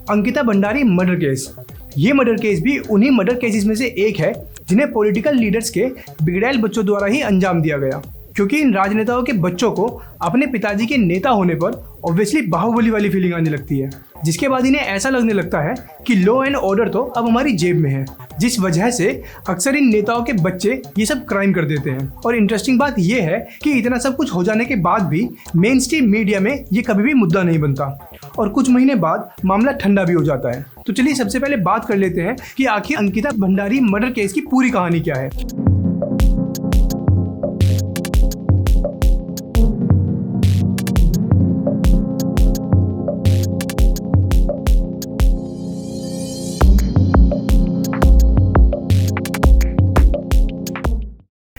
Ankita Bhandari murder case. ये murder case भी उन्हीं मर्डर केसेस में से एक है जिन्हें पॉलिटिकल लीडर्स के बिगड़ैल बच्चों द्वारा ही अंजाम दिया गया, क्योंकि इन राजनेताओं के बच्चों को अपने पिताजी के नेता होने पर ऑब्वियसली बाहुबली वाली फीलिंग आने लगती है, जिसके बाद इन्हें ऐसा लगने लगता है कि लॉ एंड ऑर्डर तो अब हमारी जेब में है, जिस वजह से अक्सर इन नेताओं के बच्चे ये सब क्राइम कर देते हैं। और इंटरेस्टिंग बात यह है कि इतना सब कुछ हो जाने के बाद भी मेन स्ट्रीम मीडिया में ये कभी भी मुद्दा नहीं बनता और कुछ महीने बाद मामला ठंडा भी हो जाता है। तो चलिए सबसे पहले बात कर लेते हैं कि आखिर अंकिता भंडारी मर्डर केस की पूरी कहानी क्या है।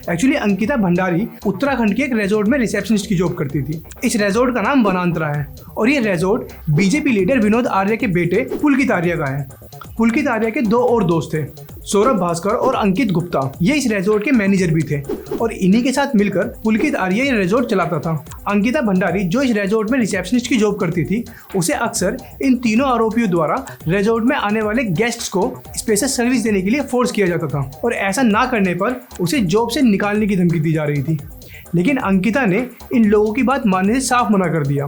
एक्चुअली अंकिता भंडारी उत्तराखंड के एक रिजॉर्ट में रिसेप्शनिस्ट की जॉब करती थी। इस रिजॉर्ट का नाम वनांतरा है और ये रिजॉर्ट बीजेपी लीडर विनोद आर्य के बेटे पुलकित आर्य का है। पुलकित आर्य के दो और दोस्त थे, सौरभ भास्कर और अंकित गुप्ता। ये इस रिजॉर्ट के मैनेजर भी थे और इन्हीं के साथ मिलकर पुलकित आर्य ये रिजॉर्ट चलाता था। अंकिता भंडारी जो इस रिजॉर्ट में रिसेप्शनिस्ट की जॉब करती थी, उसे अक्सर इन तीनों आरोपियों द्वारा रिजॉर्ट में आने वाले गेस्ट्स को स्पेशल सर्विस देने के लिए फोर्स किया जाता था और ऐसा ना करने पर उसे जॉब से निकालने की धमकी दी जा रही थी। लेकिन अंकिता ने इन लोगों की बात मानने से साफ मना कर दिया,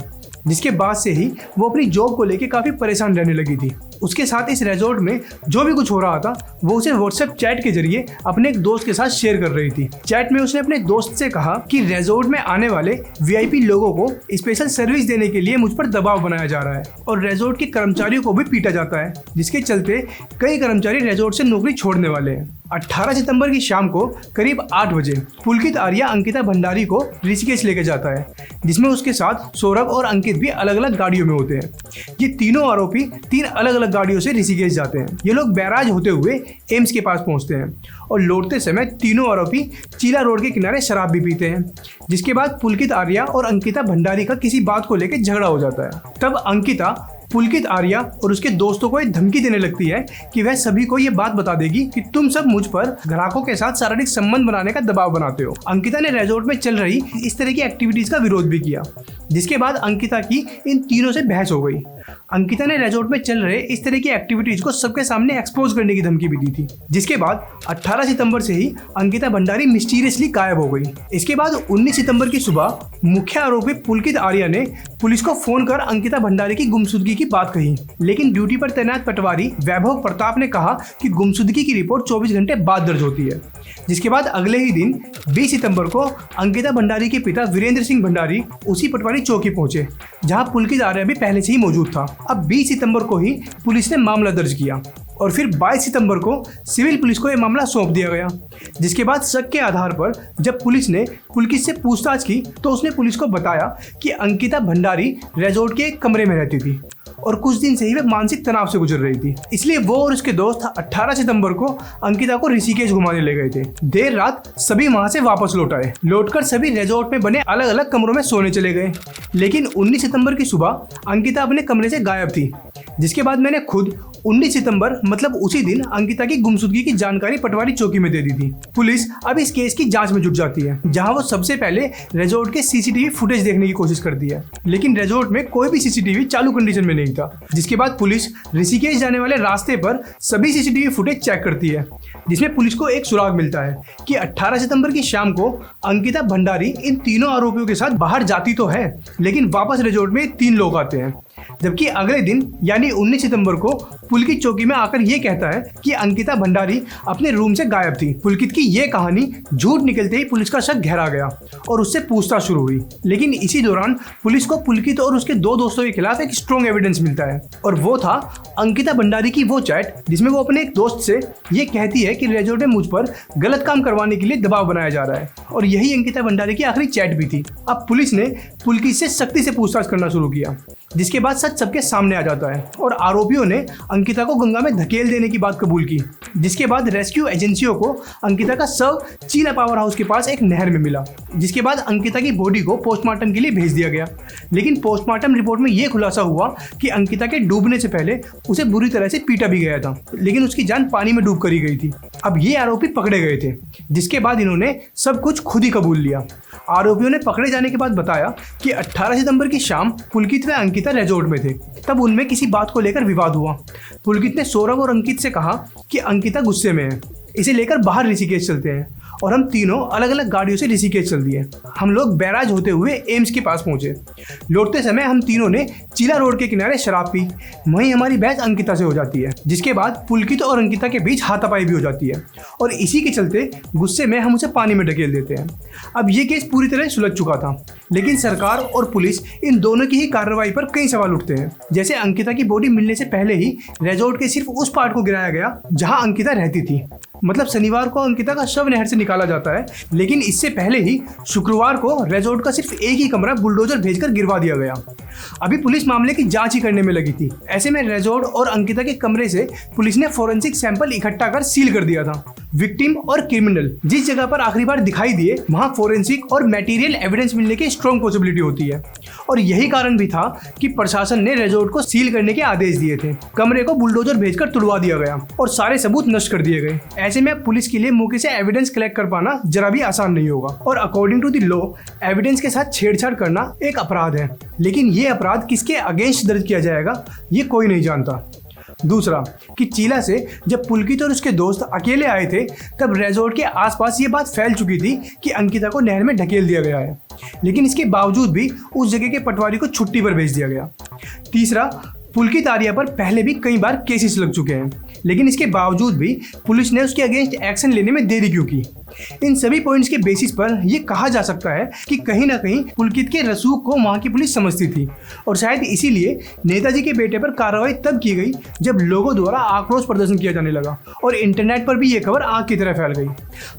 जिसके बाद से ही वो अपनी जॉब को लेकर काफ़ी परेशान रहने लगी थी। उसके साथ इस रिजॉर्ट में जो भी कुछ हो रहा था वो उसे व्हाट्सएप चैट के जरिए अपने एक दोस्त के साथ शेयर कर रही थी। चैट में उसने अपने दोस्त से कहा कि रिजॉर्ट में आने वाले वीआईपी लोगों को स्पेशल सर्विस देने के लिए मुझ पर दबाव बनाया जा रहा है और रिजॉर्ट के कर्मचारियों को भी पीटा जाता है, जिसके चलते कई कर्मचारी रिजॉर्ट से नौकरी छोड़ने वाले हैं। 18 सितंबर की शाम को करीब 8 बजे पुलकित आर्य अंकिता भंडारी को ऋषिकेश लेके जाता है, जिसमें उसके साथ सौरभ और अंकित भी अलग अलग गाड़ियों में होते हैं। ये तीनों आरोपी 3 अलग अलग गाड़ियों से ऋषिकेश जाते हैं। ये लोग बैराज होते हुए एम्स के पास पहुंचते हैं और लौटते समय तीनों आरोपी चीला रोड के किनारे शराब भी पीते हैं, जिसके बाद पुलकित आर्य और अंकिता भंडारी का किसी बात को लेकर झगड़ा हो जाता है। तब अंकिता पुलकित आर्य और उसके दोस्तों को एक धमकी देने लगती है कि वह सभी को ये बात बता देगी कि तुम सब मुझ पर ग्राहकों के साथ शारीरिक संबंध बनाने का दबाव बनाते हो। अंकिता ने रिजॉर्ट में चल रही इस तरह की एक्टिविटीज का विरोध भी किया, जिसके बाद अंकिता की इन तीनों से बहस हो गई। अंकिता ने रिजॉर्ट में चल रहे इस तरह की एक्टिविटीज को सबके सामने एक्सपोज करने की धमकी भी दी थी, जिसके बाद 18 सितंबर से ही अंकिता भंडारी मिस्टीरियसली गायब हो गई। इसके बाद 19 सितंबर की सुबह मुख्य आरोपी पुलकित आर्य ने पुलिस को फोन कर अंकिता भंडारी की गुमशुदगी की बात कही, लेकिन ड्यूटी पर तैनात पटवारी वैभव प्रताप ने कहा कि गुमशुदगी की रिपोर्ट 24 घंटे बाद दर्ज होती है। जिसके बाद अगले ही दिन 20 सितंबर को अंकिता भंडारी के पिता वीरेंद्र सिंह भंडारी उसी पटवारी चौकी पहुंचे, जहां पुलकित आर्य भी पहले से ही मौजूद था। अब 20 सितंबर को ही पुलिस ने मामला दर्ज किया और फिर 22 सितंबर को सिविल पुलिस को यह मामला सौंप दिया गया। जिसके बाद शक के आधार पर जब पुलिस ने पुलकित से पूछताछ की तो उसने पुलिस को बताया कि अंकिता भंडारी रिजॉर्ट के एक कमरे में रहती थी और कुछ दिन से ही वह मानसिक तनाव से गुजर रही थी। इसलिए वो और उसके दोस्त 18 सितंबर को अंकिता को ऋषिकेश घुमाने ले गए थे। देर रात सभी वहां से वापस लौट आए। लौटकर सभी रिजॉर्ट में बने अलग अलग कमरों में सोने चले गए। लेकिन 19 सितंबर की सुबह अंकिता अपने कमरे से गायब थी, जिसके बाद मैंने खुद 19 सितंबर मतलब उसी दिन अंकिता की गुमशुदगी की जानकारी पटवारी चौकी में दे दी थी। पुलिस अब इस केस की जांच में जुट जाती है, जहां वो सबसे पहले रिजॉर्ट के सीसीटीवी फुटेज देखने की कोशिश करती है, लेकिन रिजॉर्ट में कोई भी सीसीटीवी चालू कंडीशन में नहीं था। जिसके बाद पुलिस ऋषिकेश जाने वाले रास्ते पर सभी सीसीटीवी फुटेज चेक करती है, जिसमें पुलिस को एक सुराग मिलता है कि 18 सितंबर की शाम को अंकिता भंडारी इन तीनों आरोपियों के साथ बाहर जाती तो है, लेकिन वापस रिजॉर्ट में 3 लोग आते हैं। जबकि अगले दिन यानी 19 सितंबर को पुलकित चौकी में आकर यह कहता है कि अंकिता भंडारी अपने रूम से गायब थी। पुलकित की यह कहानी झूठ निकलते ही पुलिस का शक गहरा गया और उससे पूछताछ शुरू हुई। लेकिन इसी दौरान पुलिस को पुलकित और उसके 2 दोस्तों के खिलाफ एक स्ट्रॉन्ग एविडेंस मिलता है और वो था अंकिता भंडारी की वो चैट जिसमें वो अपने एक दोस्त से ये कहती है कि रिजॉर्ट में मुझ पर गलत काम करवाने के लिए दबाव बनाया जा रहा है और यही अंकिता भंडारी की आखिरी चैट भी थी। अब पुलिस ने पुलकित से सख्ती से पूछताछ करना शुरू किया, जिसके बाद सच सबके सामने आ जाता है और आरोपियों ने अंकिता को गंगा में धकेल देने की बात कबूल की जिसके बाद रेस्क्यू एजेंसियों को अंकिता का शव चीला पावर हाउस के पास एक नहर में मिला, जिसके बाद अंकिता की बॉडी को पोस्टमार्टम के लिए भेज दिया गया। लेकिन पोस्टमार्टम रिपोर्ट में यह खुलासा हुआ कि अंकिता के डूबने से पहले उसे बुरी तरह से पीटा भी गया था, लेकिन उसकी जान पानी में डूब कर ही गई थी। अब ये आरोपी पकड़े गए थे, जिसके बाद इन्होंने सब कुछ खुद ही कबूल लिया। आरोपियों ने पकड़े जाने के बाद बताया कि 18 सितंबर की शाम पुलकित व अंकिता रिजॉर्ट में थे। तब उनमें किसी बात को लेकर विवाद हुआ। पुलकित ने सौरभ और अंकित से कहा कि अंकिता गुस्से में है, इसे लेकर बाहर ऋषिकेश चलते हैं, और हम तीनों अलग अलग गाड़ियों से ऋषिकेश चल दिए। हम लोग बैराज होते हुए एम्स के पास पहुंचे। लौटते समय हम तीनों ने चीला रोड के किनारे शराब पी। वहीं हमारी बहस अंकिता से हो जाती है, जिसके बाद पुलकित और अंकिता के बीच हाथापाई भी हो जाती है, और इसी के चलते गुस्से में हम उसे पानी में ढकेल देते हैं। अब ये केस पूरी तरह सुलझ चुका था, लेकिन सरकार और पुलिस इन दोनों की ही कार्रवाई पर कई सवाल उठते हैं। जैसे अंकिता की बॉडी मिलने से पहले ही रिजॉर्ट के सिर्फ उस पार्ट को गिराया गया जहां अंकिता रहती थी। मतलब शनिवार को अंकिता का शव नहर से निकाला जाता है, लेकिन इससे पहले ही शुक्रवार को रिजॉर्ट का सिर्फ एक ही कमरा बुलडोजर भेजकर गिरवा दिया गया। अभी पुलिस मामले की जांच ही करने में लगी थी। ऐसे में रिजॉर्ट और अंकिता के कमरे से पुलिस ने फोरेंसिक सैंपल इकट्ठा कर सील कर दिया था। विक्टिम और क्रिमिनल जिस जगह पर आखिरी बार दिखाई दिए वहां फोरेंसिक और मटेरियल एविडेंस मिलने की स्ट्रॉन्ग पॉसिबिलिटी होती है, और यही कारण भी था कि प्रशासन ने रिजॉर्ट को सील करने के आदेश दिए थे। कमरे को बुलडोजर भेजकर तुड़वा दिया गया और सारे सबूत नष्ट कर दिए गए। ऐसे में पुलिस के लिए मौके से एविडेंस कलेक्ट कर पाना जरा भी आसान नहीं होगा, और according to the law evidence के साथ छेड़छाड़ करना एक अपराध है। लेकिन ये अपराध किसके अगेंस्ट दर्ज किया जाएगा ये कोई नहीं जानता। दूसरा कि चीला से जब पुलकित और उसके दोस्त अकेले आए थे तब रिजॉर्ट के आसपास ये बात फैल चुकी थी कि अंकिता को नहर में ढकेल दिया गया है, लेकिन इसके बावजूद भी उस जगह के पटवारी को छुट्टी पर भेज दिया गया। तीसरा, पुलकित आर्या पर पहले भी कई बार केसेस लग चुके हैं, लेकिन इसके बावजूद भी पुलिस ने उसके अगेंस्ट एक्शन लेने में देरी क्यों की। इन सभी पॉइंट्स के बेसिस पर यह कहा जा सकता है कि कहीं ना कहीं पुलकित के रसूख को वहां की पुलिस समझती थी, और शायद इसीलिए नेताजी के बेटे पर कार्रवाई तब की गई जब लोगों द्वारा आक्रोश प्रदर्शन किया जाने लगा और इंटरनेट पर भी ये खबर आग की तरह फैल गई।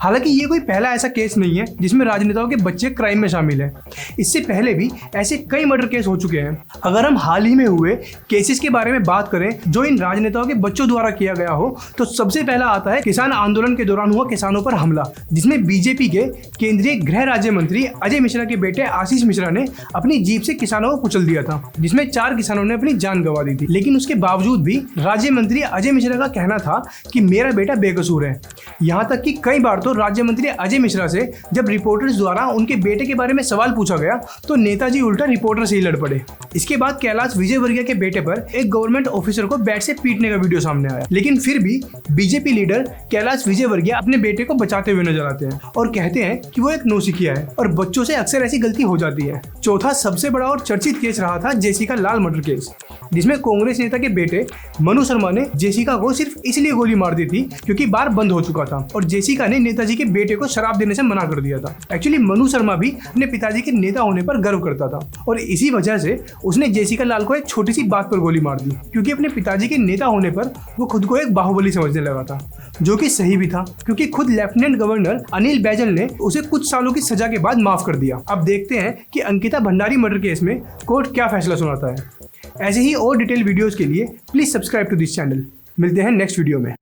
हालांकि ये कोई पहला ऐसा केस नहीं है जिसमें राजनेताओं के बच्चे क्राइम में शामिल है। इससे पहले भी ऐसे कई मर्डर केस हो चुके हैं। अगर हम हाल ही में हुए केसेस के बारे में बात करें जो इन राजनेताओं के बच्चों द्वारा किया गया हो, तो सबसे पहला आता है किसान आंदोलन के दौरान हुआ किसानों पर हमला, जिसमें बीजेपी के केंद्रीय गृह राज्य मंत्री अजय मिश्रा के बेटे आशीष मिश्रा ने अपनी जीप से किसानों को कुचल दिया था, जिसमें 4 किसानों ने अपनी जान गंवा दी थी। लेकिन उसके बावजूद भी राज्य मंत्री अजय मिश्रा का कहना था कि मेरा बेटा बेकसूर है। यहाँ तक कि कई बार तो राज्य मंत्री अजय मिश्रा से जब रिपोर्टर्स द्वारा उनके बेटे के बारे में सवाल पूछा गया तो नेताजी उल्टा रिपोर्टर से ही लड़ पड़े। इसके बाद कैलाश विजयवर्गीय के बेटे पर एक गवर्नमेंट ऑफिसर को बैट से पीटने का वीडियो सामने आया, लेकिन फिर भी बीजेपी लीडर कैलाश विजयवर्गीय अपने बेटे को बचाते हुए नजर आते हैं और कहते हैं कि वो एक नौसिखिया है और बच्चों से अक्सर ऐसी गलती हो जाती है। चौथा सबसे बड़ा और चर्चित केस रहा था जेसिका लाल मर्डर केस, जिसमें कांग्रेस नेता के बेटे मनु शर्मा ने जेसिका को सिर्फ इसलिए गोली मार दी थी क्योंकि बार बंद हो चुका था और जेसिका ने नेताजी के बेटे को शराब देने से मना कर दिया था। एक्चुअली मनु शर्मा भी अपने पिताजी के नेता होने पर गर्व करता था और इसी वजह से उसने जेसिका लाल को एक छोटी सी बात पर गोली मार दी, क्योंकि अपने पिताजी के नेता होने पर वो खुद को एक बाहुबली समझने लगा था, जो कि सही भी था क्योंकि खुद लेफ्टिनेंट गवर्नर अनिल बैजल ने उसे कुछ सालों की सजा के बाद माफ कर दिया। अब देखते हैं कि अंकिता भंडारी मर्डर केस में कोर्ट क्या फैसला सुनाता है। ऐसे ही और डिटेल वीडियोस के लिए please subscribe to this channel. मिलते हैं नेक्स्ट वीडियो में।